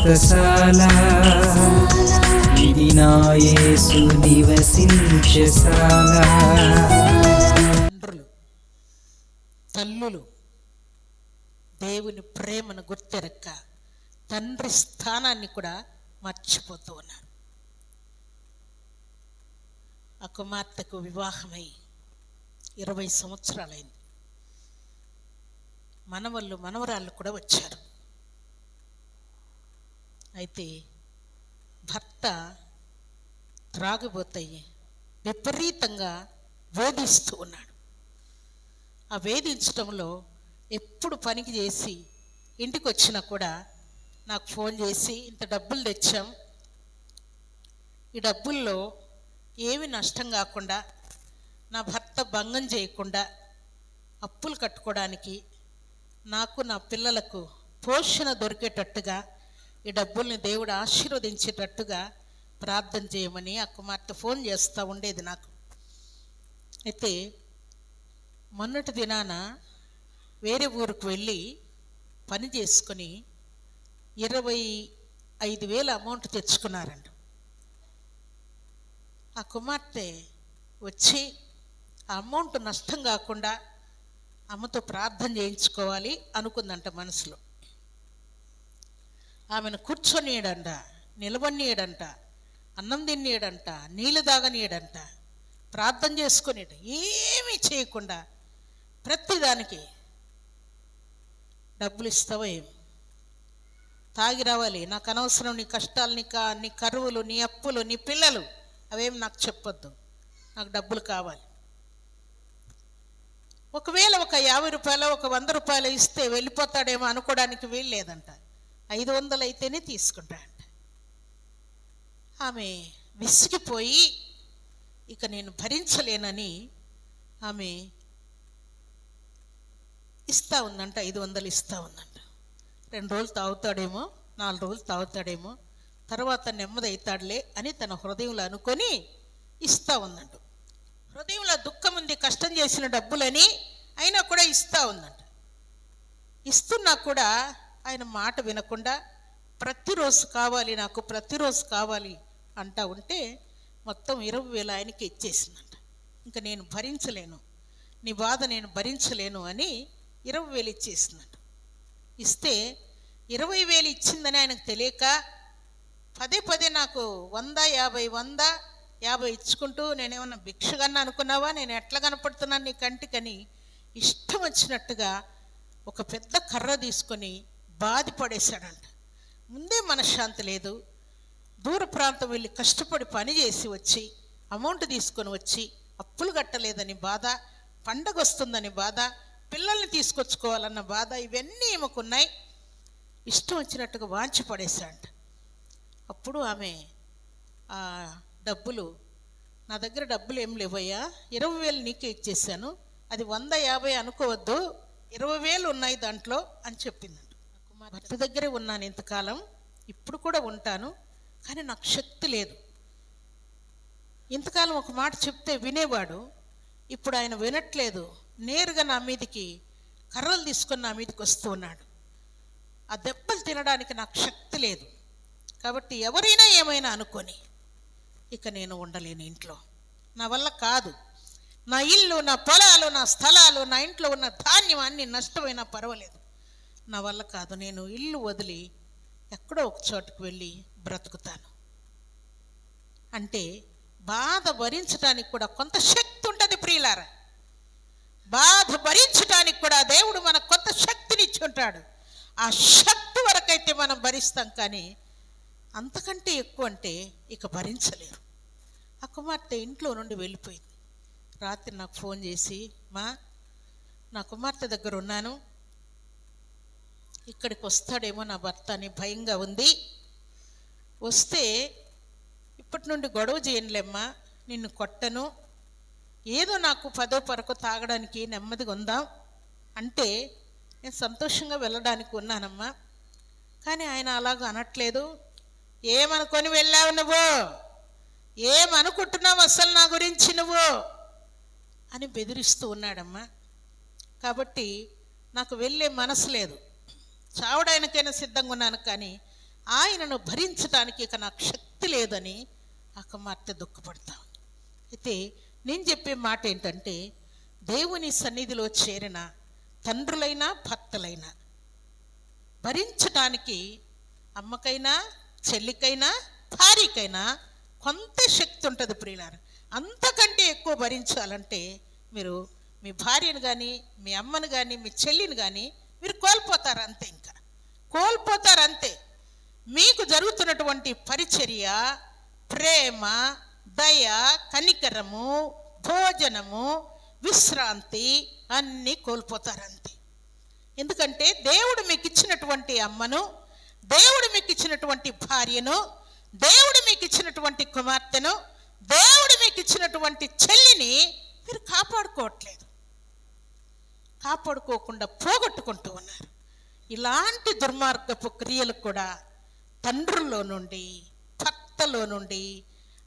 వ్రతశాల ఇది నా యేసు నివసించశాల. తండ్రులు తల్లులు దేవుని ప్రేమను గుర్తెరక్క తండ్రి స్థానాన్ని కూడా మర్చిపోతూ ఉన్నారు. ఆ కుమార్తెకు వివాహమై 20 సంవత్సరాలైంది. మనవళ్ళు మనవరాళ్ళు కూడా వచ్చారు. అయితే భర్త త్రాగుబోతయ్యి విపరీతంగా వేధిస్తూ ఉన్నాడు. ఆ వేధించడంలో ఎప్పుడు పనికి చేసి ఇంటికి వచ్చినా కూడా నాకు ఫోన్ చేసి, ఇంత డబ్బులు తెచ్చాం, ఈ డబ్బుల్లో ఏమి నష్టం కాకుండా నా భర్త భంగం చేయకుండా అప్పులు కట్టుకోవడానికి నాకు నా పిల్లలకు పోషణ దొరికేటట్టుగా ఈ డబ్బుల్ని దేవుడు ఆశీర్వదించేటట్టుగా ప్రార్థన చేయమని ఆ కుమార్తె ఫోన్ చేస్తూ ఉండేది నాకు. అయితే మొన్నటి దినాన వేరే ఊరికి వెళ్ళి పని చేసుకొని 25,000 అమౌంట్ తెచ్చుకున్నారండి. ఆ కుమార్తె వచ్చి ఆ అమౌంట్ నష్టం కాకుండా అమ్మతో ప్రార్థన చేయించుకోవాలి అనుకుందంట మనసులో. ఆమెను కూర్చొనియడంట, నిలబడియడంట, అన్నం తినేయడంట, నీళ్ళు తాగనీయడంట, ప్రార్థన చేసుకునేట, ఏమీ చేయకుండా ప్రతిదానికి డబ్బులు ఇస్తావో ఏం, తాగి రావాలి, నాకు అనవసరం నీ కష్టాలు, నీ కరువులు, నీ అప్పులు, నీ పిల్లలు, అవేం నాకు చెప్పొద్దు, నాకు డబ్బులు కావాలి. ఒకవేళ ఒక 50 రూపాయలు, ఒక 100 రూపాయలు ఇస్తే వెళ్ళిపోతాడేమో అనుకోవడానికి వీలు లేదంట. 500 అయితేనే తీసుకుంటాడంట. ఆమె విసిగిపోయి ఇక నేను భరించలేనని ఆమె ఇస్తా ఉందంట. 500 ఇస్తా ఉందంట. 2 రోజులు తాగుతాడేమో, 4 రోజులు తాగుతాడేమో, తర్వాత నెమ్మది అవుతాడులే అని తన హృదయంలో అనుకొని ఇస్తా ఉందంట. హృదయంలో దుఃఖం ఉంది, కష్టం చేసిన డబ్బులని, అయినా కూడా ఇస్తా ఉందంట. ఇస్తున్నా కూడా ఆయన మాట వినకుండా ప్రతిరోజు కావాలి, నాకు ప్రతిరోజు కావాలి అంటా ఉంటే మొత్తం 20,000 ఆయనకి ఇచ్చేసిందంట. ఇంకా నేను భరించలేను, నీ బాధ నేను భరించలేను అని 20,000 ఇచ్చేసిందంట. ఇస్తే 20,000 ఇచ్చిందని ఆయనకు తెలియక పదే నాకు 100, 50, 50 ఇచ్చుకుంటూ, నేనేమన్నా భిక్షగన్నా అనుకున్నావా, నేను ఎట్లా కనపడుతున్నాను నీ కంటికని ఇష్టం వచ్చినట్టుగా ఒక పెద్ద కర్ర తీసుకొని బాధపడేశాడంట. ముందే మనశ్శాంతి లేదు, దూర ప్రాంతం వెళ్ళి కష్టపడి పని చేసి వచ్చి అమౌంట్ తీసుకొని వచ్చి అప్పులు కట్టలేదని బాధ, పండగ వస్తుందని బాధ, పిల్లల్ని తీసుకొచ్చుకోవాలన్న బాధ, ఇవన్నీ ఏమకున్నాయి. ఇష్టం వచ్చినట్టుగా వాంచి పడేశాడంట. అప్పుడు ఆమె ఆ డబ్బులు, నా దగ్గర డబ్బులు ఏం లేవయ్యా, 20,000 నీకే ఇచ్చేసాను, అది 100, 50 అనుకోవద్దు, 20,000 ఉన్నాయి దాంట్లో అని చెప్పిందంట. భర్త దగ్గరే ఉన్నాను ఇంతకాలం, ఇప్పుడు కూడా ఉంటాను, కానీ నాకు శక్తి లేదు. ఇంతకాలం ఒక మాట చెప్తే వినేవాడు, ఇప్పుడు ఆయన వినట్లేదు. నేరుగా నా మీదికి కర్రలు తీసుకొని నా మీదకి వస్తూ ఉన్నాడు. ఆ దెబ్బలు తినడానికి నాకు శక్తి లేదు. కాబట్టి ఎవరైనా ఏమైనా అనుకొని ఇక నేను ఉండలేను ఇంట్లో, నా వల్ల కాదు. నా ఇల్లు, నా పొలాలు, నా స్థలాలు, నా ఇంట్లో ఉన్న ధాన్యం అన్నీ నష్టమైనా పర్వాలేదు, నా వల్ల కాదు. నేను ఇల్లు వదిలి ఎక్కడో ఒక చోటుకు వెళ్ళి బ్రతుకుతాను అంటే, బాధ భరించడానికి కూడా కొంత శక్తి ఉంటుంది ప్రియులారా. బాధ భరించడానికి కూడా దేవుడు మనకు కొంత శక్తిని ఇచ్చి ఉంటాడు. ఆ శక్తి వరకైతే మనం భరిస్తాం, కానీ అంతకంటే ఎక్కువ అంటే ఇక భరించలేరు. ఆ కుమార్తె ఇంట్లో నుండి వెళ్ళిపోయింది. రాత్రి నాకు ఫోన్ చేసి, మా నా కుమార్తె దగ్గర ఉన్నాను, ఇక్కడికి వస్తాడేమో నా భర్త అని భయంగా ఉంది, వస్తే ఇప్పటి నుండి గొడవ చేయనులేమ్మా, నిన్ను కొట్టను, ఏదో నాకు 10వ పరకు తాగడానికి నెమ్మదిగా ఉందాం అంటే నేను సంతోషంగా వెళ్ళడానికి ఉన్నానమ్మా. కానీ ఆయన అలాగ అనట్లేదు. ఏమనుకొని వెళ్ళావు నువ్వు, ఏమనుకుంటున్నావు అసలు నా గురించి నువ్వు అని బెదిరిస్తూ ఉన్నాడమ్మా. కాబట్టి నాకు వెళ్ళే మనసు లేదు, చావడానికైనా సిద్ధంగా ఉన్నాను, కానీ ఆయనను భరించడానికి ఇక నాకు శక్తి లేదని ఆ కుమార్తె దుఃఖపడతా ఉంది. అయితే నేను చెప్పే మాట ఏంటంటే, దేవుని సన్నిధిలో చేరిన తండ్రులైనా భర్తలైనా భరించటానికి అమ్మకైనా చెల్లికైనా భార్యకైనా కొంత శక్తి ఉంటుంది ప్రియులారా. అంతకంటే ఎక్కువ భరించాలంటే మీరు మీ భార్యను కానీ, మీ అమ్మను కానీ, మీ చెల్లిని కానీ మీరు కోల్పోతారు అంతే. ఇంకా కోల్పోతారు అంతే. మీకు జరుగుతున్నటువంటి పరిచర్య, ప్రేమ, దయ, కనికరము, భోజనము, విశ్రాంతి అన్నీ కోల్పోతారు అంతే. ఎందుకంటే దేవుడు మీకు ఇచ్చినటువంటి అమ్మను, దేవుడు మీకు ఇచ్చినటువంటి భార్యను, దేవుడు మీకు ఇచ్చినటువంటి కుమార్తెను, దేవుడు మీకు ఇచ్చినటువంటి చెల్లిని మీరు కాపాడుకోవట్లేదు. కాపాడుకోకుండా పోగొట్టుకుంటూ ఉన్నారు. ఇలాంటి దుర్మార్గపు క్రియలు కూడా తండ్రుల్లో నుండి, భర్తలో నుండి,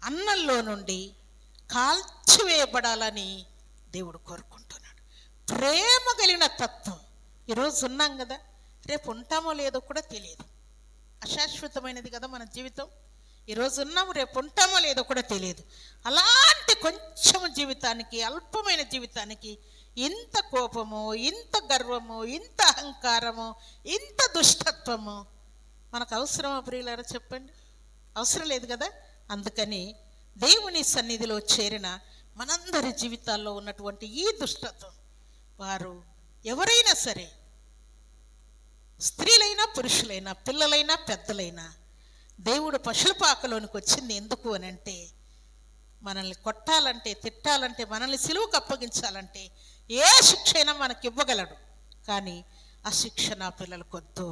అన్నల్లో నుండి కాల్చివేయబడాలని దేవుడు కోరుకుంటున్నాడు. ప్రేమ కలిగిన తత్వం. ఈరోజు ఉన్నాం కదా, రేపు ఉంటామో లేదో కూడా తెలియదు. అశాశ్వతమైనది కదా మన జీవితం. ఈరోజు ఉన్నాము, రేపు ఉంటామో లేదో కూడా తెలియదు. అలాంటి కొంచెం జీవితానికి, అల్పమైన జీవితానికి ఇంత కోపము, ఇంత గర్వము, ఇంత అహంకారము, ఇంత దుష్టత్వము మనకు అవసరమా ప్రియులారా? చెప్పండి, అవసరం లేదు కదా. అందుకని దేవుని సన్నిధిలో చేరిన మనందరి జీవితాల్లో ఉన్నటువంటి ఈ దుష్టత్వం, వారు ఎవరైనా సరే, స్త్రీలైనా పురుషులైనా, పిల్లలైనా పెద్దలైనా, దేవుడు పశుపాకలోనికి వచ్చింది ఎందుకు అని అంటే, మనల్ని కొట్టాలంటే, తిట్టాలంటే, మనల్ని సిలువకు అప్పగించాలంటే ఏ శిక్ష అయినా మనకి ఇవ్వగలడు. కానీ ఆ శిక్ష నా పిల్లలకు వద్దు.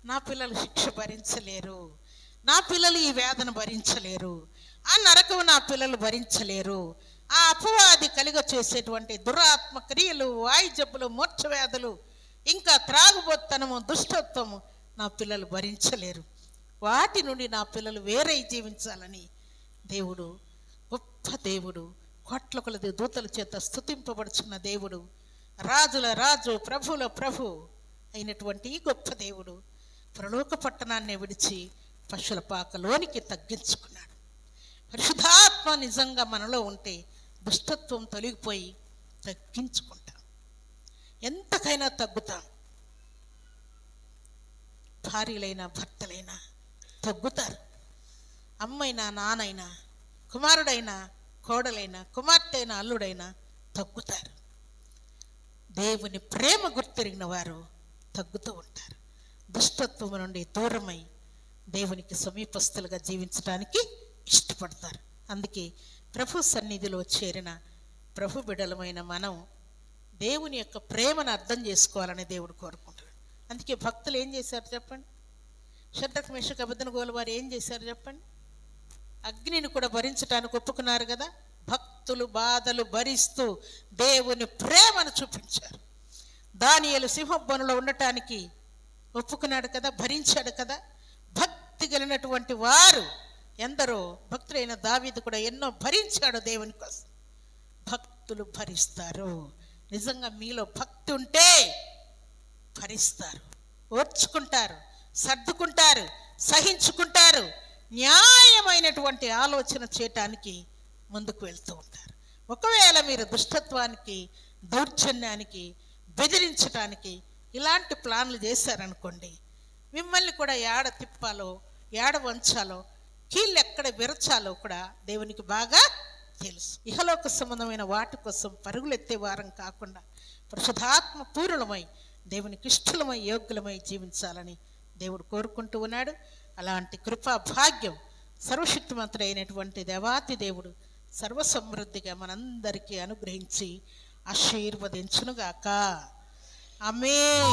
నా పిల్లలు శిక్ష భరించలేరు, నా పిల్లలు ఈ వేదన భరించలేరు, ఆ నరకం నా పిల్లలు భరించలేరు, ఆ అపవాది కలిగ చేసేటువంటి దురాత్మ క్రియలు, వాయు జబ్బులు, మూర్ఛవ్యాధులు, ఇంకా త్రాగుబోత్తనము, దుష్టత్వము నా పిల్లలు భరించలేరు. వాటి నుండి నా పిల్లలు వేరై జీవించాలని దేవుడు, గొప్ప దేవుడు, కోట్ల కొలది దూతల చేత స్తుతింపబడుచున్న దేవుడు, రాజుల రాజు, ప్రభుల ప్రభు అయినటువంటి ఈ గొప్ప దేవుడు పరలోక పట్టణాన్ని విడిచి పశువుల పాకలోనికి తగ్గించుకున్నాడు. పరిశుద్ధాత్మ నిజంగా మనలో ఉంటే దుష్టత్వం తొలగిపోయి తగ్గించుకుంటాం, ఎంతకైనా తగ్గుతాం. భార్యలైనా భర్తలైనా తగ్గుతారు. అమ్మైనా నానైనా, కుమారుడైనా కోడలైనా, కుమార్తె అయినా అల్లుడైనా తగ్గుతారు. దేవుని ప్రేమ గుర్తెరిగిన వారు తగ్గుతూ ఉంటారు. దుష్టత్వం నుండి దూరమై దేవునికి సమీపస్తులుగా జీవించడానికి ఇష్టపడతారు. అందుకే ప్రభు సన్నిధిలో చేరిన ప్రభు బిడ్డలమైన మనం దేవుని యొక్క ప్రేమను అర్థం చేసుకోవాలని దేవుడు కోరుకుంటాడు. అందుకే భక్తులు ఏం చేశారు చెప్పండి? షడ్రక్ మేషక్ అబేద్నెగోల వారు ఏం చేశారు చెప్పండి? అగ్నిని కూడా భరించడానికి ఒప్పుకున్నారు కదా. భక్తులు బాధలు భరిస్తూ దేవుని ప్రేమను చూపించారు. దానియేలు సింహబోనులో ఉండటానికి ఒప్పుకున్నాడు కదా, భరించాడు కదా. భక్తి కలిగినటువంటి వారు ఎందరో, భక్తులైన దావీదు కూడా ఎన్నో భరించాడు దేవుని కోసం. భక్తులు భరిస్తారు. నిజంగా మీలో భక్తి ఉంటే భరిస్తారు, ఓర్చుకుంటారు, సర్దుకుంటారు, సహించుకుంటారు, న్యాయమైనటువంటి ఆలోచన చేయటానికి ముందుకు వెళ్తూ ఉంటారు. ఒకవేళ మీరు దుష్టత్వానికి, దౌర్జన్యానికి, బెదిరించడానికి ఇలాంటి ప్లాన్లు చేశారనుకోండి, మిమ్మల్ని కూడా ఏడ తిప్పాలో, ఏడ వంచాలో, కీళ్ళు ఎక్కడ విరచాలో కూడా దేవునికి బాగా తెలుసు. ఇహలోక సంబంధమైన వాటి కోసం పరుగులెత్తే వారం కాకుండా పరిశుద్ధాత్మ పూర్ణమై దేవునికి ఇష్టలమై యోగ్యులమై జీవించాలని దేవుడు కోరుకుంటూ ఉన్నాడు. అలాంటి కృపా భాగ్యం సర్వశక్తిమంతుడైనటువంటి దేవాతి దేవుడు సర్వసమృద్ధిగా మనందరికీ అనుగ్రహించి ఆశీర్వదించునుగాక. ఆమేన్.